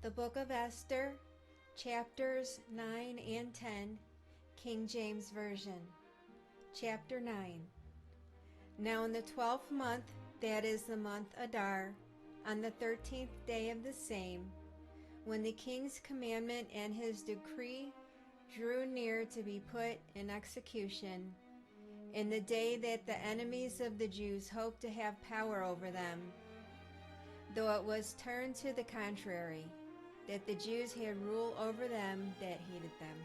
The Book of Esther, chapters 9 and 10, King James Version. Chapter 9. Now in the 12th month, that is the month Adar, on the 13th day of the same, when the king's commandment and his decree drew near to be put in execution, in the day that the enemies of the Jews hoped to have power over them, though it was turned to the contrary, that the Jews had rule over them that hated them.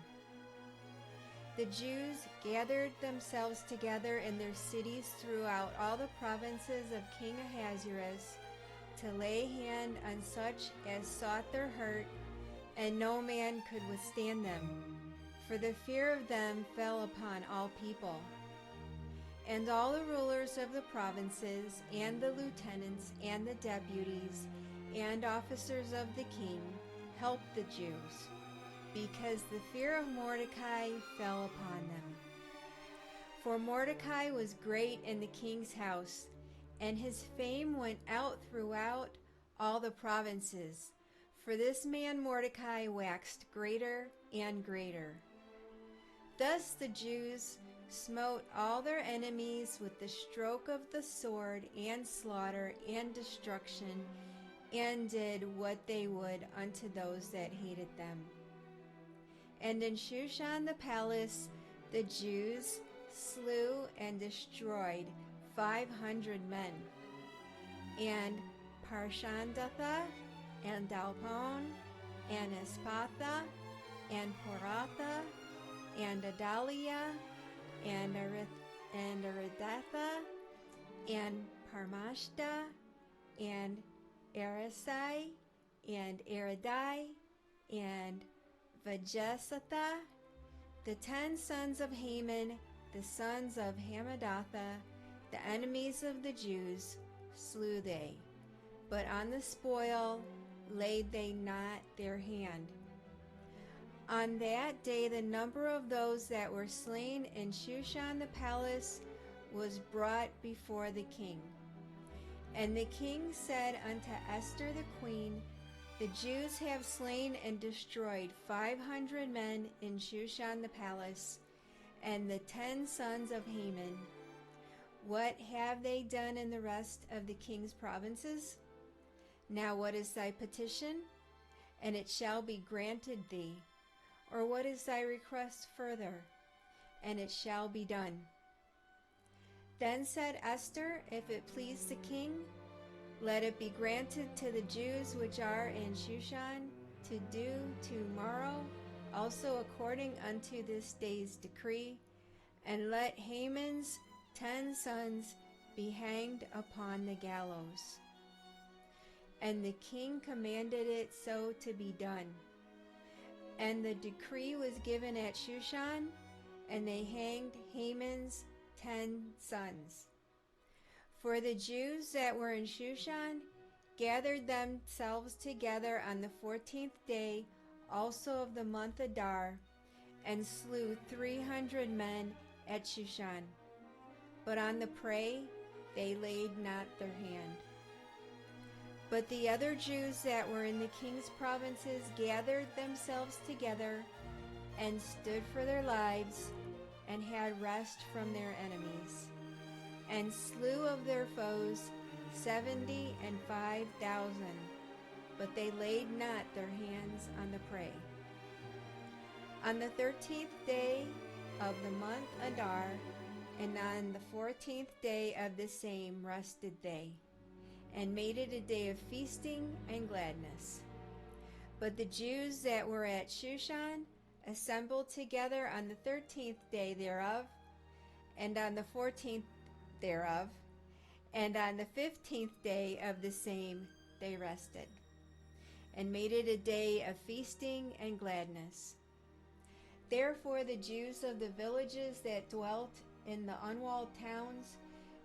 The Jews gathered themselves together in their cities throughout all the provinces of King Ahasuerus to lay hand on such as sought their hurt, and no man could withstand them, for the fear of them fell upon all people. And all the rulers of the provinces, and the lieutenants, and the deputies, and officers of the king helped the Jews, because the fear of Mordecai fell upon them. For Mordecai was great in the king's house, and his fame went out throughout all the provinces. For this man Mordecai waxed greater and greater. Thus the Jews smote all their enemies with the stroke of the sword, and slaughter, and destruction, and did what they would unto those that hated them. And in Shushan the palace the Jews slew and destroyed 500 men, and Parshandatha, and Dalpon, and Espatha, and Poratha, and Adalia, and Aridatha, and Parmashta, and Arisai, and Aridai, and Vajesatha, the 10 sons of Haman, the sons of Hamadatha, the enemies of the Jews, slew they, but on the spoil laid they not their hand. On that day the number of those that were slain in Shushan the palace was brought before the king. And the king said unto Esther the queen, the Jews have slain and destroyed 500 men in Shushan the palace, and the 10 sons of Haman. What have they done in the rest of the king's provinces? Now what is thy petition? And it shall be granted thee. Or what is thy request further? And it shall be done. Then said Esther, if it please the king, let it be granted to the Jews which are in Shushan to do tomorrow also according unto this day's decree, and let Haman's 10 sons be hanged upon the gallows. And the king commanded it so to be done. And the decree was given at Shushan, and they hanged Haman's 10 sons. For the Jews that were in Shushan gathered themselves together on the 14th day also of the month Adar, and slew 300 men at Shushan. But on the prey they laid not their hand. But the other Jews that were in the king's provinces gathered themselves together, and stood for their lives, and had rest from their enemies, and slew of their foes 75,000, but they laid not their hands on the prey. On the 13th day of the month Adar, and on the 14th day of the same rested they, and made it a day of feasting and gladness. But the Jews that were at Shushan assembled together on the 13th day thereof, and on the 14th thereof, and on the 15th day of the same they rested, and made it a day of feasting and gladness. Therefore the Jews of the villages that dwelt in the unwalled towns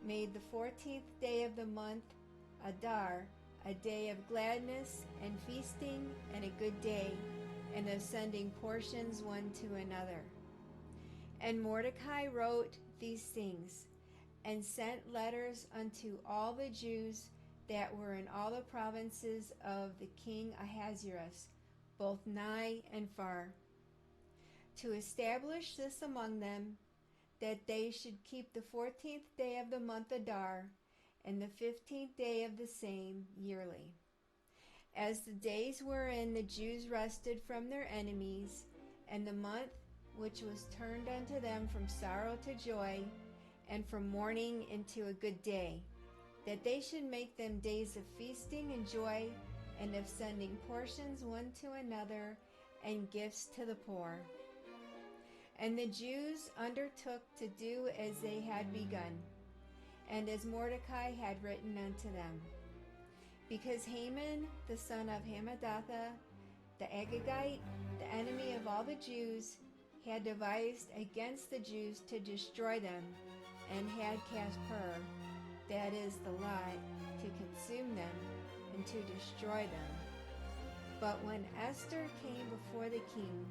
made the 14th day of the month Adar a day of gladness and feasting, and a good day, and of sending portions one to another. And Mordecai wrote these things, and sent letters unto all the Jews that were in all the provinces of the king Ahasuerus, both nigh and far, to establish this among them, that they should keep the 14th day of the month Adar, and the 15th day of the same yearly, as the days wherein the Jews rested from their enemies, and the month which was turned unto them from sorrow to joy, and from mourning into a good day, that they should make them days of feasting and joy, and of sending portions one to another, and gifts to the poor. And the Jews undertook to do as they had begun, and as Mordecai had written unto them. Because Haman, the son of Hammedatha, the Agagite, the enemy of all the Jews, had devised against the Jews to destroy them, and had cast pur, that is the lot, to consume them, and to destroy them. But when Esther came before the king,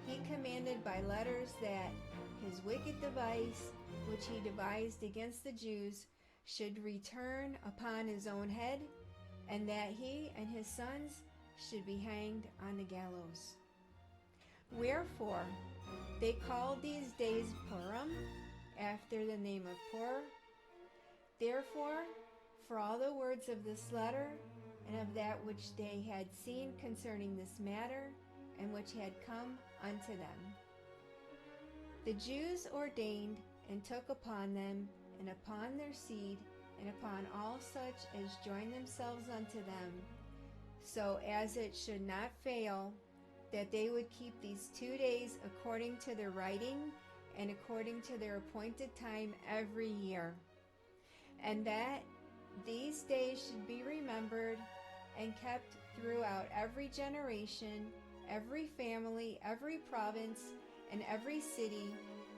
he commanded by letters that his wicked device, which he devised against the Jews, should return upon his own head, and that he and his sons should be hanged on the gallows. Wherefore they called these days Purim, after the name of Pur. Therefore, for all the words of this letter, and of that which they had seen concerning this matter, and which had come unto them, the Jews ordained and took upon them, and upon their seed, and upon all such as joined themselves unto them, so as it should not fail, that they would keep these 2 days according to their writing, and according to their appointed time every year, and that these days should be remembered and kept throughout every generation, every family, every province, and every city,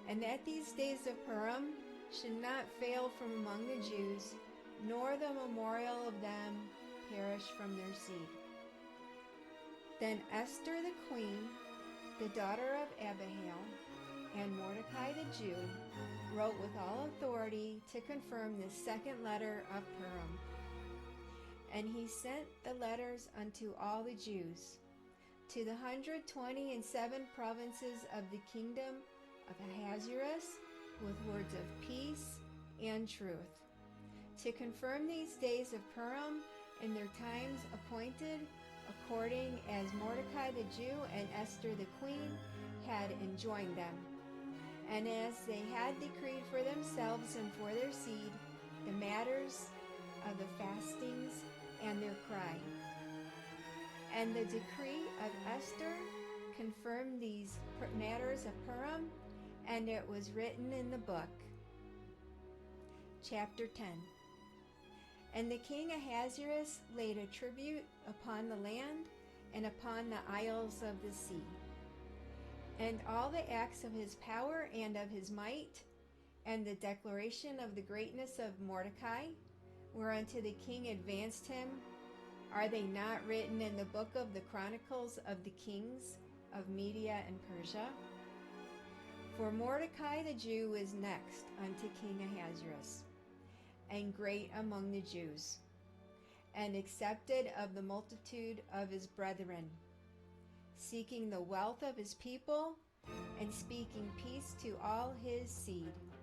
and that these days of Purim should not fail from among the Jews, nor the memorial of them perish from their seed. Then Esther the queen, the daughter of Abihail, and Mordecai the Jew, wrote with all authority to confirm this second letter of Purim. And he sent the letters unto all the Jews, to the 127 provinces of the kingdom of Ahasuerus, with words of peace and truth, to confirm these days of Purim in their times appointed, according as Mordecai the Jew and Esther the queen had enjoined them, and as they had decreed for themselves and for their seed the matters of the fastings and their cry. And the decree of Esther confirmed these matters of Purim, and it was written in the book. Chapter 10. And the king Ahasuerus laid a tribute upon the land and upon the isles of the sea. And all the acts of his power and of his might, and the declaration of the greatness of Mordecai, whereunto the king advanced him, are they not written in the book of the Chronicles of the kings of Media and Persia? For Mordecai the Jew is next unto King Ahasuerus, and great among the Jews, and accepted of the multitude of his brethren, seeking the wealth of his people, and speaking peace to all his seed.